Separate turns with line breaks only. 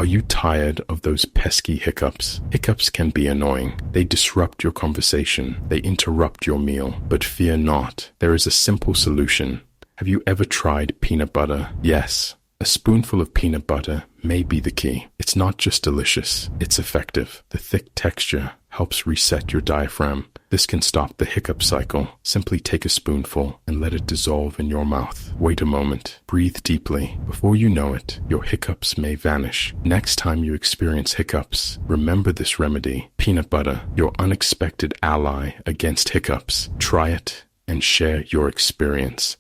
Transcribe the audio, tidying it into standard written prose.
Are you tired of those pesky hiccups? Hiccups can be annoying. They disrupt your conversation. They interrupt your meal. But fear not. There is a simple solution. Have you ever tried peanut butter? Yes. A spoonful of peanut butter may be the key. It's not just delicious, it's effective. The thick texture helps reset your diaphragm. This can stop the hiccup cycle. Simply take a spoonful and let it dissolve in your mouth. Wait a moment. Breathe deeply. Before you know it, your hiccups may vanish. Next time you experience hiccups, remember this remedy. Peanut butter, your unexpected ally against hiccups. Try it and share your experience.